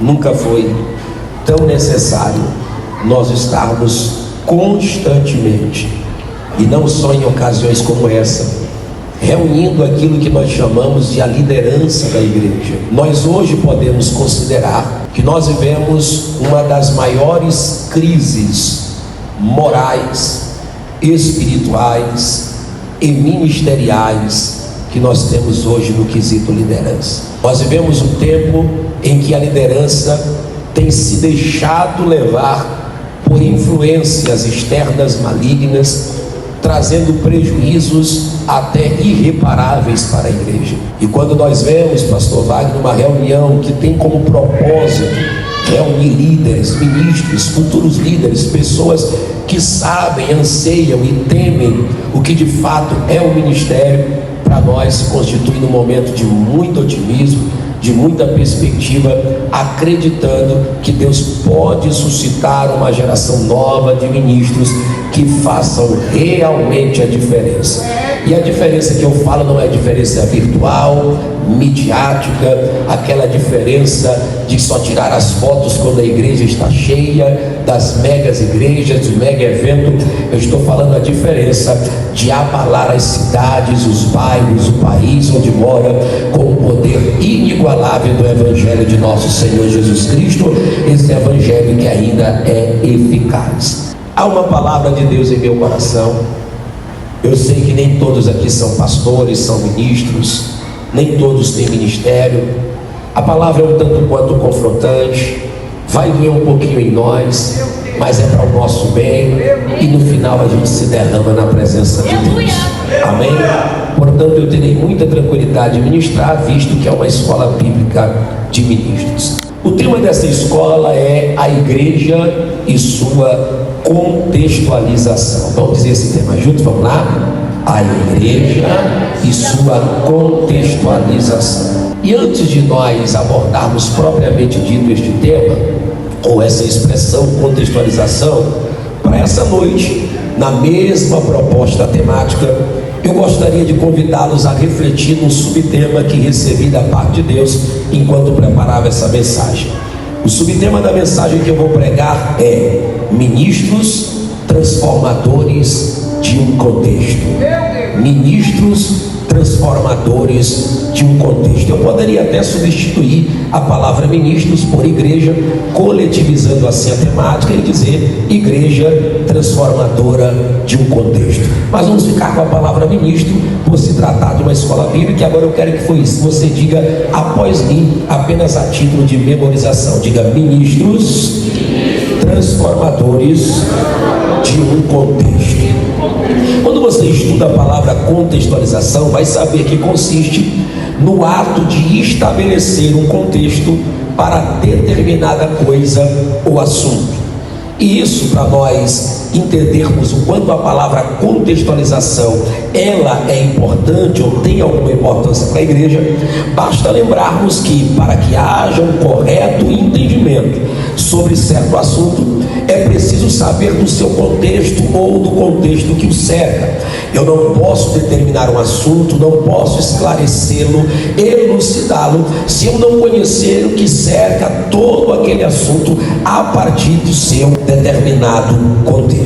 nunca foi tão necessário nós estarmos constantemente, e não só em ocasiões como essa, reunindo aquilo que nós chamamos de a liderança da igreja. Nós hoje podemos considerar que nós vivemos uma das maiores crises morais, espirituais e ministeriais que nós temos hoje no quesito liderança. Nós vivemos um tempo em que a liderança tem se deixado levar por influências externas malignas, trazendo prejuízos até irreparáveis para a igreja. E quando nós vemos, pastor Wagner, uma reunião que tem como propósito reunir líderes, ministros, futuros líderes, pessoas que sabem, anseiam e temem o que de fato é o ministério, para nós se constitui num momento de muito otimismo, de muita perspectiva, acreditando que Deus pode suscitar uma geração nova de ministros que façam realmente a diferença. E a diferença que eu falo não é a diferença virtual, midiática, aquela diferença de só tirar as fotos quando a igreja está cheia, das megas igrejas, do mega evento. Eu estou falando a diferença de abalar as cidades, os bairros, o país onde mora, com o poder inigualável do Evangelho de nosso Senhor Jesus Cristo, esse Evangelho que ainda é eficaz. Há uma palavra de Deus em meu coração. Eu sei que nem todos aqui são pastores, são ministros, nem todos têm ministério. A palavra é um tanto quanto confrontante, vai doer um pouquinho em nós, mas é para o nosso bem, e no final a gente se derrama na presença de Deus. Amém? Portanto, eu terei muita tranquilidade de ministrar, visto que é uma escola bíblica de ministros. O tema dessa escola é a igreja e sua contextualização. Vamos dizer esse tema juntos? Vamos lá? A igreja e sua contextualização. E antes de nós abordarmos propriamente dito este tema, ou essa expressão contextualização, para essa noite, na mesma proposta temática, eu gostaria de convidá-los a refletir num subtema que recebi da parte de Deus enquanto preparava essa mensagem. O subtema da mensagem que eu vou pregar é: ministros transformadores de um contexto. Ministros transformadores de um contexto. Eu poderia até substituir a palavra ministros por igreja, coletivizando assim a temática e dizer igreja transformadora de um contexto. Mas vamos ficar com a palavra ministro, por se tratar de uma escola bíblica. E agora eu quero que você diga após mim, apenas a título de memorização. Diga: ministros transformadores de um contexto. Quando você estuda a palavra contextualização, vai saber que consiste no ato de estabelecer um contexto para determinada coisa ou assunto. E isso, para nós entendermos o quanto a palavra contextualização ela é importante ou tem alguma importância para a igreja, basta lembrarmos que para que haja um correto entendimento sobre certo assunto, é preciso saber do seu contexto ou do contexto que o cerca. Eu não posso determinar um assunto, não posso esclarecê-lo, elucidá-lo, se eu não conhecer o que cerca todo aquele assunto a partir do seu determinado contexto.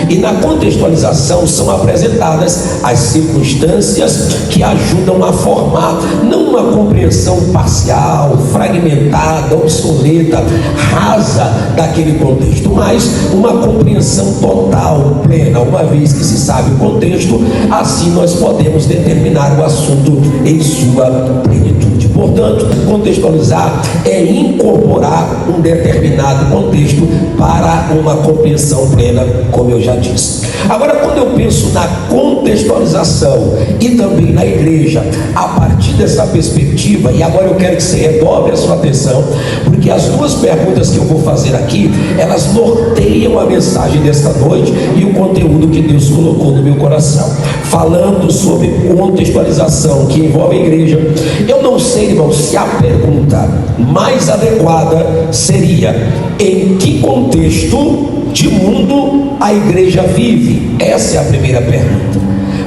E na contextualização são apresentadas as circunstâncias que ajudam a formar não uma compreensão parcial, fragmentada, obsoleta, rasa daquele contexto, mas uma compreensão total, plena. Uma vez que se sabe o contexto, assim nós podemos determinar o assunto em sua plenitude. Portanto, contextualizar é incorporar um determinado contexto para uma compreensão plena, como eu já disse. Agora, quando eu penso na contextualização e também na igreja, a partir dessa perspectiva, e agora eu quero que você redobre a sua atenção, porque as duas perguntas que eu vou fazer aqui, elas norteiam a mensagem desta noite e o conteúdo que Deus colocou no meu coração. Falando sobre contextualização que envolve a igreja, eu não sei, irmão, se a pergunta mais adequada seria: em que contexto de mundo a igreja vive? Essa é a primeira pergunta.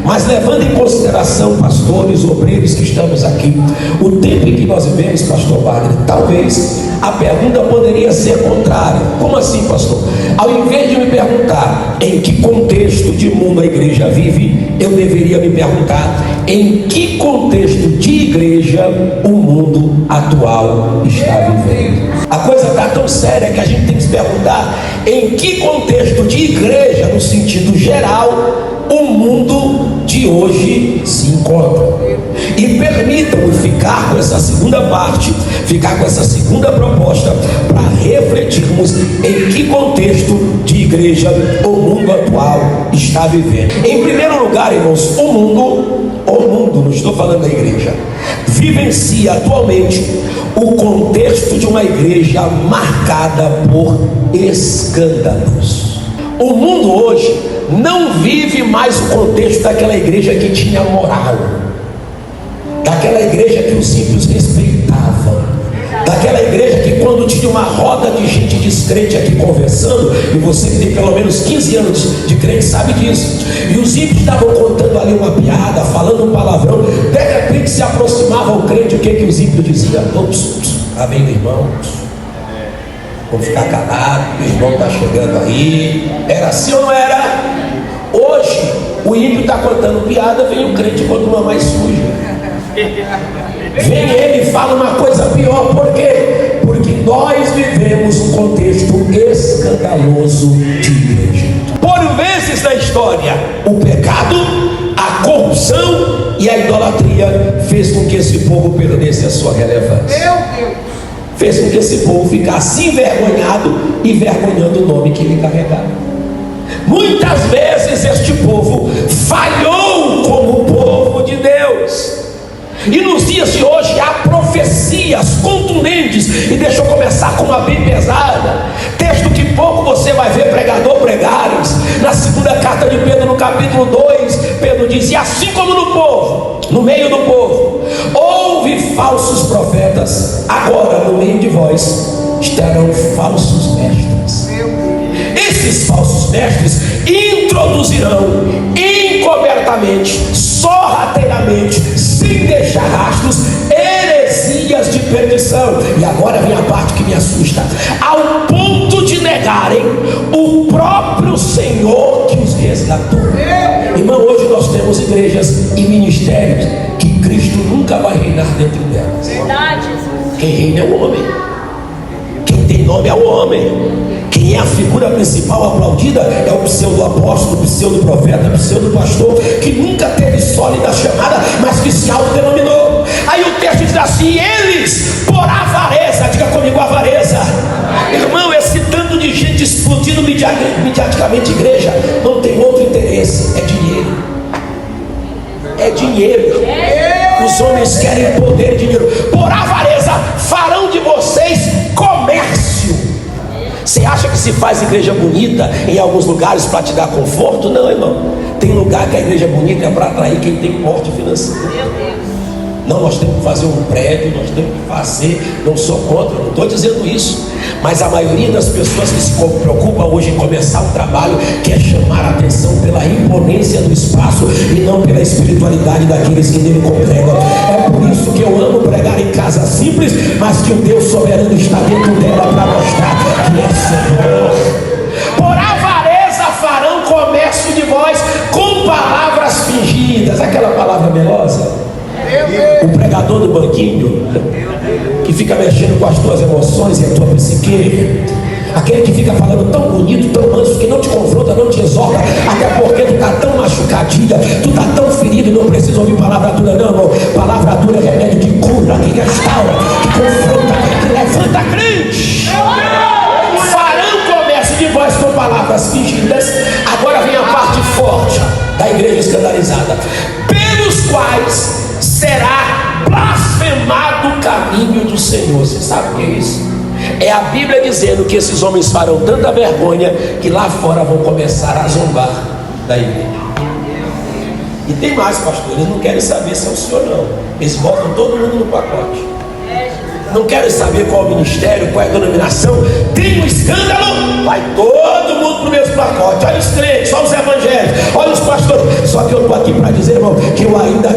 Mas levando em consideração, pastores, obreiros que estamos aqui, o tempo em que nós vivemos, pastor Wagner, talvez a pergunta poderia ser contrária. Como assim, pastor? Ao invés de me perguntar em que contexto de mundo a igreja vive, eu deveria me perguntar em que contexto de igreja o mundo atual está vivendo. A coisa está tão séria que a gente tem que se perguntar em que contexto de igreja, no sentido geral, o mundo de hoje se encontra. E permitam-me ficar com essa segunda parte, ficar com essa segunda proposta, para refletirmos em que contexto de igreja o mundo atual está vivendo. Em primeiro lugar, irmãos, o mundo, não estou falando da igreja, vivencia atualmente o contexto de uma igreja marcada por escândalos. O mundo hoje não vive mais o contexto daquela igreja que tinha moral, daquela igreja que os ímpios respeitavam, daquela igreja que quando tinha uma roda de gente descrente aqui conversando, e você que tem pelo menos 15 anos de crente sabe disso, e os ímpios estavam contando ali uma piada, falando um palavrão, de repente se aproximava o crente, o que os ímpios diziam? Lá vem o irmão, vamos ficar calados, o irmão está chegando aí. Era assim ou não era? Hoje o ímpio está contando piada, vem o crente conta uma mais suja, vem ele e fala uma coisa pior. Por quê? Porque nós vivemos um contexto escandaloso de igreja. Por vezes na história, o pecado, a corrupção e a idolatria fez com que esse povo perdesse a sua relevância. Meu Deus! Fez com que esse povo ficasse envergonhado e envergonhando o nome que ele carregava. Muitas vezes este povo falhou como povo de Deus. E nos dias de hoje há profecias contundentes. E deixa eu começar com uma bem pesada, texto que pouco você vai ver pregador pregares. Na segunda carta de Pedro, no capítulo 2, Pedro diz: e assim como no povo, no meio do povo, houve falsos profetas, agora no meio de vós estarão falsos mestres. Esses falsos mestres introduzirão encobertamente, sorrateiramente, sem deixar rastros, heresias de perdição. E agora vem a parte que me assusta: ao ponto de negarem o próprio Senhor que os resgatou. Irmão, hoje nós temos igrejas e ministérios que Cristo nunca vai reinar dentro delas. Verdade. Quem reina é o homem, quem tem nome é o homem. Quem é a figura principal aplaudida é o pseudo-apóstolo, pseudo-profeta, pseudo-pastor, que nunca teve sólida chamada, mas que se autodenominou. Aí o texto diz assim: eles, por avareza, diga comigo, avareza. Irmão, esse tanto de gente explodindo mediaticamente igreja, não tem outro interesse, é dinheiro. É dinheiro. Os homens querem poder e dinheiro. Por avareza farão de vocês comércio. Você acha que se faz igreja bonita em alguns lugares para te dar conforto? Não, irmão. Tem lugar que a igreja bonita é para atrair quem tem porte financeiro. Não, nós temos que fazer um prédio, nós temos que fazer. Não sou contra, não estou dizendo isso. Mas a maioria das pessoas que se preocupam hoje em começar um trabalho quer chamar a atenção pela imponência do espaço e não pela espiritualidade daqueles que nele congregam. É por isso que eu amo pregar em casa simples, mas que o Deus soberano está dentro dela para mostrar que é Senhor. Por avareza farão comércio de vós com palavras fingidas. Aquela palavra melosa. O pregador do banquinho, que fica mexendo com as tuas emoções e a tua psique, aquele que fica falando tão bonito, tão manso, que não te confronta, não te exorta, até porque tu está tão machucadinha, tu está tão ferido e não precisa ouvir palavra dura, não, irmão. Palavra dura é remédio que cura, que restaura, que confronta, que levanta crente. Farão comércio de vós com palavras fingidas. Agora vem a parte forte da igreja escandalizada, pelos quais será blasfemado o caminho do Senhor. Você sabe o que é isso? É a Bíblia dizendo que esses homens farão tanta vergonha que lá fora vão começar a zombar da igreja. E tem mais, pastor, eles não querem saber se é o senhor, não. Eles botam todo mundo no pacote. Não querem saber qual é o ministério, qual é a denominação. Tem um escândalo, vai todo mundo pro mesmo pacote. Olha os crentes, olha os evangélicos, olha os pastores. Só que eu estou aqui para dizer, irmão, que eu ainda